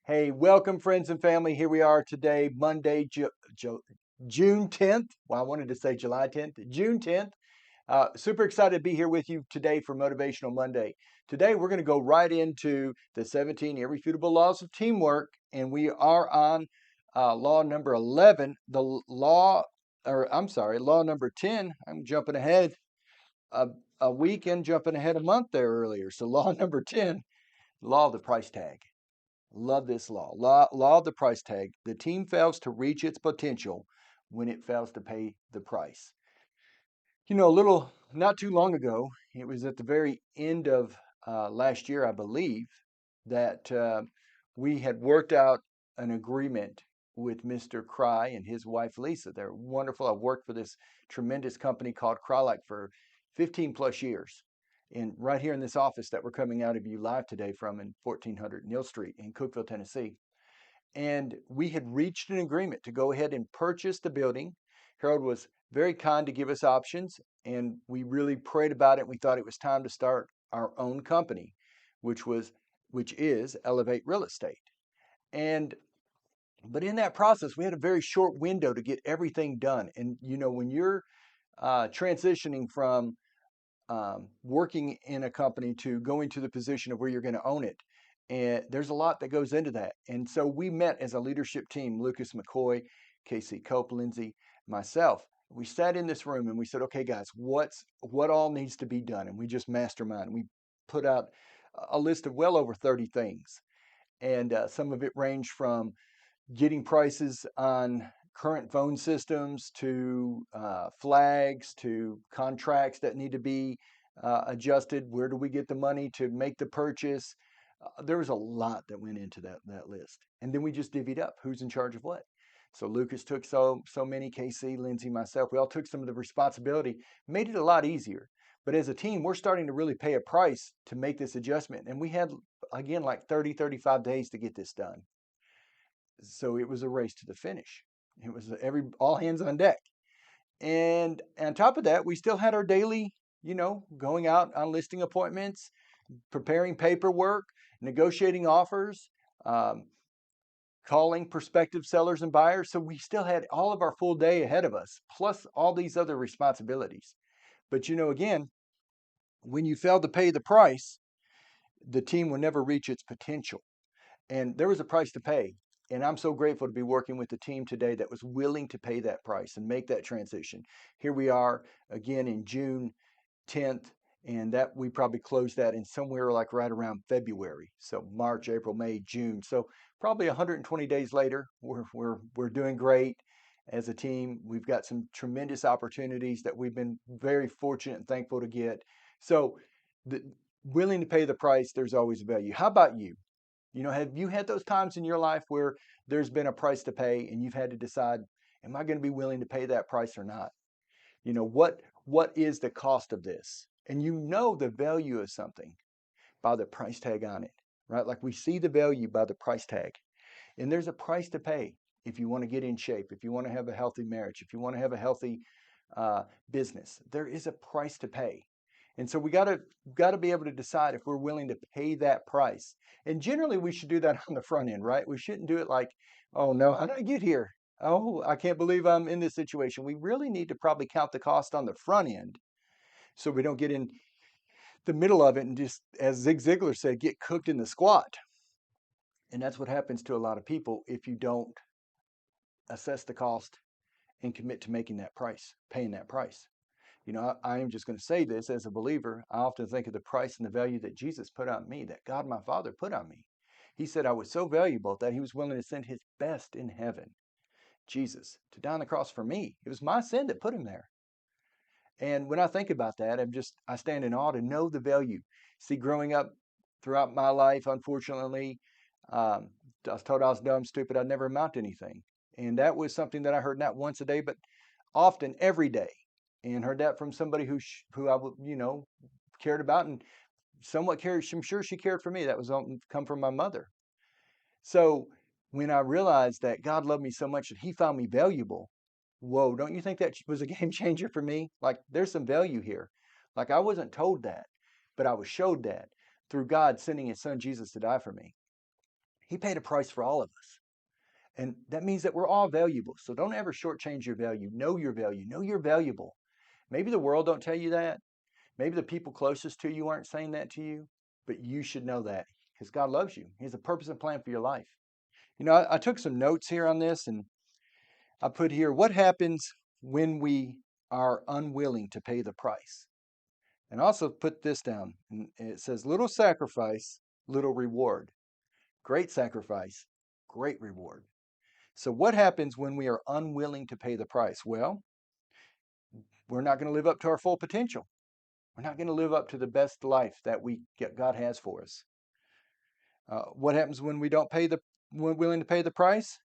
Hey, welcome, friends and family. Here we are today, Monday, June 10th. Well, I wanted to say July 10th, June 10th. Super excited to be here with you today for Motivational Monday. Today, we're going to go right into the 17 Irrefutable Laws of Teamwork, and we are on law number 11. Law number 10. I'm jumping ahead a, a week and jumping ahead a month there earlier. So, law number 10, law of the price tag. Love this law. Law of the price tag. The team fails to reach its potential when it fails to pay the price. Not too long ago, it was at the very end of last year, I believe, that we had worked out an agreement with Mr. Cry and his wife Lisa. They're wonderful. I've worked for this tremendous company called Crylike for 15 plus years. And right here in this office that we're coming out of you live today from in 1400 Neal Street in Cookeville, Tennessee. And we had reached an agreement to go ahead and purchase the building. Harold was very kind to give us options, and we really prayed about it. We thought it was time to start our own company, which is Elevate Real Estate. But in that process, we had a very short window to get everything done. And when you're transitioning from working in a company to going to the position of where you're going to own it. And there's a lot that goes into that. And so we met as a leadership team, Lucas McCoy, Casey Cope, Lindsay, myself. We sat in this room and we said, okay, guys, what all needs to be done? And we just mastermind. We put out a list of well over 30 things. And some of it ranged from getting prices on current phone systems to flags to contracts that need to be adjusted. Where do we get the money to make the purchase? There was a lot that went into that list, and then we just divvied up who's in charge of what. So Lucas took so many, KC, Lindsay, myself. We all took some of the responsibility, made it a lot easier. But as a team, we're starting to really pay a price to make this adjustment, and we had again like 35 days to get this done. So it was a race to the finish. It was all hands on deck. And on top of that, we still had our daily, going out on listing appointments, preparing paperwork, negotiating offers, um, calling prospective sellers and buyers. So we still had all of our full day ahead of us, plus all these other responsibilities. But again, when you fail to pay the price, the team will never reach its potential. And there was a price to pay. And I'm so grateful to be working with the team today that was willing to pay that price and make that transition. Here we are again in June 10th, and that we probably closed that in somewhere like right around February. So March, April, May, June. So probably 120 days later, we're doing great as a team. We've got some tremendous opportunities that we've been very fortunate and thankful to get. So the willing to pay the price, there's always value. How about you? Have you had those times in your life where there's been a price to pay and you've had to decide, am I going to be willing to pay that price or not? What is the cost of this? And the value of something by the price tag on it, right? Like we see the value by the price tag. And there's a price to pay if you want to get in shape, if you want to have a healthy marriage, if you want to have a healthy business. There is a price to pay. And so we got to be able to decide if we're willing to pay that price. And generally we should do that on the front end, right? We shouldn't do it like, oh no, how did I get here? Oh, I can't believe I'm in this situation. We really need to probably count the cost on the front end so we don't get in the middle of it and just, as Zig Ziglar said, get cooked in the squat. And that's what happens to a lot of people if you don't assess the cost and commit to making that price, paying that price. I am just going to say this as a believer. I often think of the price and the value that Jesus put on me, that God my Father put on me. He said I was so valuable that he was willing to send his best in heaven, Jesus, to die on the cross for me. It was my sin that put him there. And when I think about that, I stand in awe to know the value. See, growing up throughout my life, unfortunately, I was told I was dumb, stupid, I'd never amount to anything. And that was something that I heard not once a day, but often every day. And heard that from somebody who I would, cared about and somewhat cared. I'm sure she cared for me. That was come from my mother. So when I realized that God loved me so much that he found me valuable, whoa, don't you think that was a game changer for me? Like there's some value here. Like I wasn't told that, but I was showed that through God sending his son Jesus to die for me. He paid a price for all of us. And that means that we're all valuable. So don't ever shortchange your value. Know your value. Know you're valuable. Maybe the world don't tell you that. Maybe the people closest to you aren't saying that to you, but you should know that because God loves you. He has a purpose and plan for your life. I took some notes here on this and I put here what happens when we are unwilling to pay the price. And also put this down. And it says, little sacrifice, little reward. Great sacrifice, great reward. So, what happens when we are unwilling to pay the price? Well, we're not going to live up to our full potential. We're not going to live up to the best life that God has for us. What happens when we don't pay when willing to pay the price?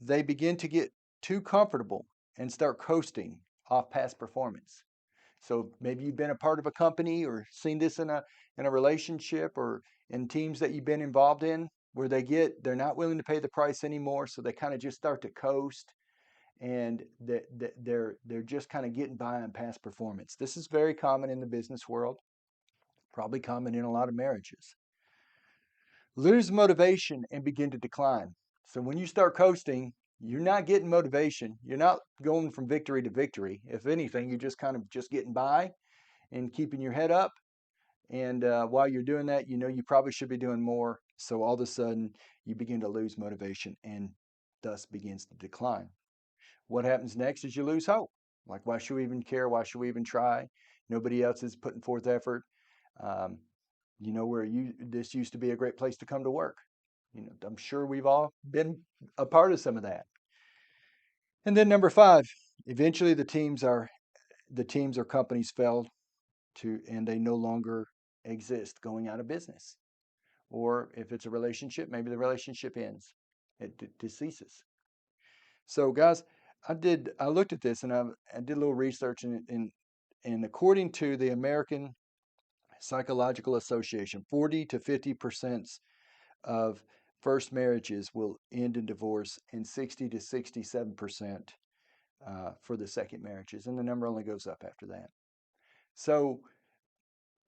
They begin to get too comfortable and start coasting off past performance. So maybe you've been a part of a company or seen this in a relationship or in teams that you've been involved in where they're not willing to pay the price anymore, so they kind of just start to coast and they're just kind of getting by on past performance. This is very common in the business world, probably common in a lot of marriages. Lose motivation and begin to decline. So when you start coasting, you're not getting motivation. You're not going from victory to victory. If anything, you're just kind of just getting by and keeping your head up. And while you're doing that, you probably should be doing more. So all of a sudden, you begin to lose motivation and thus begins to decline. What happens next is you lose hope. Like, why should we even care? Why should we even try? Nobody else is putting forth effort. Um, where this used to be a great place to come to work. I'm sure we've all been a part of some of that. And then number 5, eventually the teams or companies fail and they no longer exist, going out of business. Or if it's a relationship, maybe the relationship ends. It ceases. So guys, I looked at this and I did a little research and according to the American Psychological Association, 40 to 50% of first marriages will end in divorce and 60 to 67% for the second marriages. And the number only goes up after that. So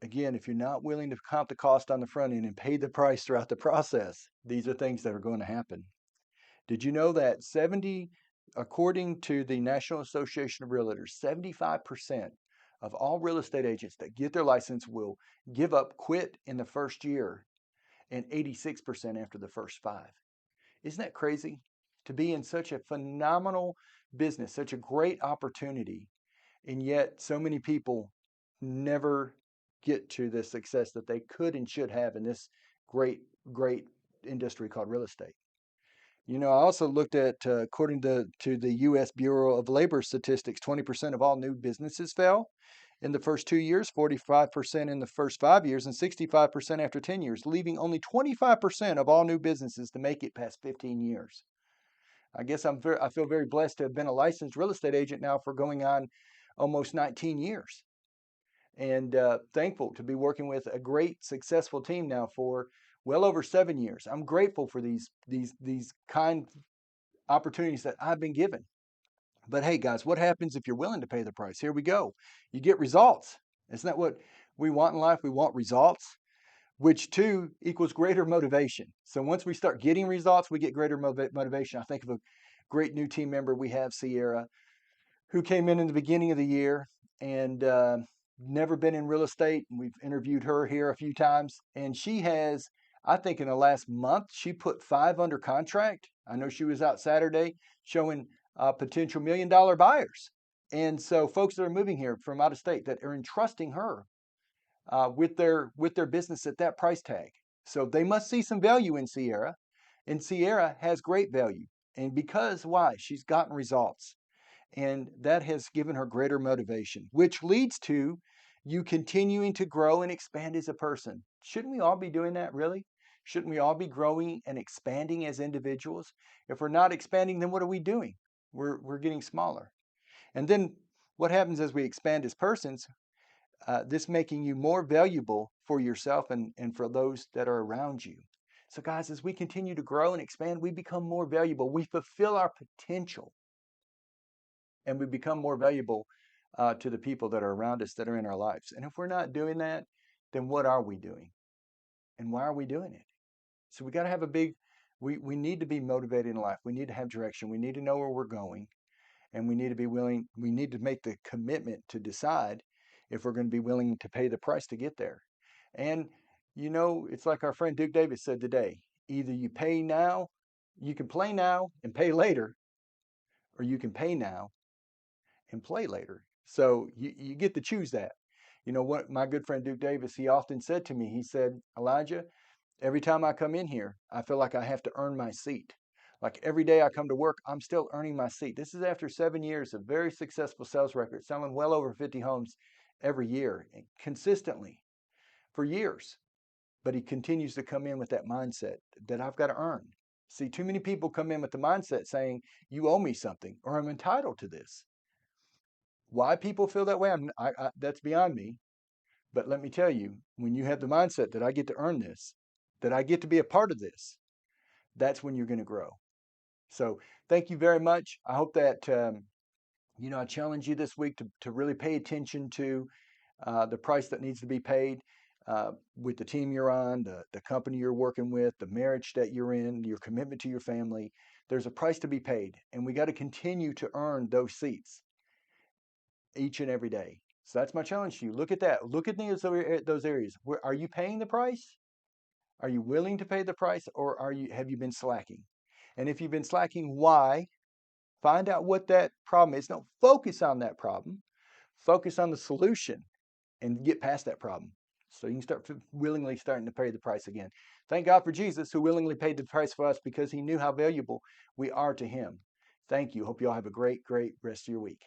again, if you're not willing to count the cost on the front end and pay the price throughout the process, these are things that are going to happen. Did you know that according to the National Association of Realtors, 75% of all real estate agents that get their license will quit in the first year, and 86% after the first 5. Isn't that crazy? To be in such a phenomenal business, such a great opportunity, and yet so many people never get to the success that they could and should have in this great, great industry called real estate. I also looked at, according to the U.S. Bureau of Labor Statistics, 20% of all new businesses fail in the first 2 years, 45% in the first 5 years, and 65% after 10 years, leaving only 25% of all new businesses to make it past 15 years. I guess I feel very blessed to have been a licensed real estate agent now for going on almost 19 years. And thankful to be working with a great, successful team now for well over 7 years. I'm grateful for these kind opportunities that I've been given. But hey, guys, what happens if you're willing to pay the price? Here we go. You get results. Isn't that what we want in life? We want results, which too equals greater motivation. So once we start getting results, we get greater motivation. I think of a great new team member we have, Sierra, who came in the beginning of the year and never been in real estate. We've interviewed her here a few times, and she has, I think in the last month, she put 5 under contract. I know she was out Saturday showing potential $1 million buyers. And so folks that are moving here from out of state that are entrusting her with their business at that price tag. So they must see some value in Sierra, and Sierra has great value. And because why? She's gotten results. And that has given her greater motivation, which leads to you continuing to grow and expand as a person. Shouldn't we all be doing that, really? Shouldn't we all be growing and expanding as individuals? If we're not expanding, then what are we doing? We're getting smaller. And then what happens as we expand as persons, this making you more valuable for yourself and for those that are around you. So guys, as we continue to grow and expand, we become more valuable. We fulfill our potential. And we become more valuable to the people that are around us, that are in our lives. And if we're not doing that, then what are we doing? And why are we doing it? So we got to have we need to be motivated in life. We need to have direction. We need to know where we're going, and we need to be willing, we need to make the commitment to decide if we're going to be willing to pay the price to get there. And, it's like our friend Duke Davis said today, either you pay now, you can play now and pay later, or you can pay now and play later. So you get to choose that. What my good friend Duke Davis, he often said to me, he said, Elijah, every time I come in here, I feel like I have to earn my seat. Like every day I come to work, I'm still earning my seat. This is after 7 years of very successful sales record, selling well over 50 homes every year, consistently for years. But he continues to come in with that mindset that I've got to earn. See, too many people come in with the mindset saying, you owe me something or I'm entitled to this. Why people feel that way, that's beyond me. But let me tell you, when you have the mindset that I get to earn this, that I get to be a part of this, that's when you're going to grow. So thank you very much. I hope that, I challenge you this week to really pay attention to the price that needs to be paid with the team you're on, the company you're working with, the marriage that you're in, your commitment to your family. There's a price to be paid, and we got to continue to earn those seats each and every day. So that's my challenge to you. Look at that. Look at those areas. Are you paying the price? Are you willing to pay the price, or have you been slacking? And if you've been slacking, why? Find out what that problem is. Don't focus on that problem. Focus on the solution and get past that problem. So you can start willingly starting to pay the price again. Thank God for Jesus, who willingly paid the price for us because he knew how valuable we are to him. Thank you. Hope you all have a great, great rest of your week.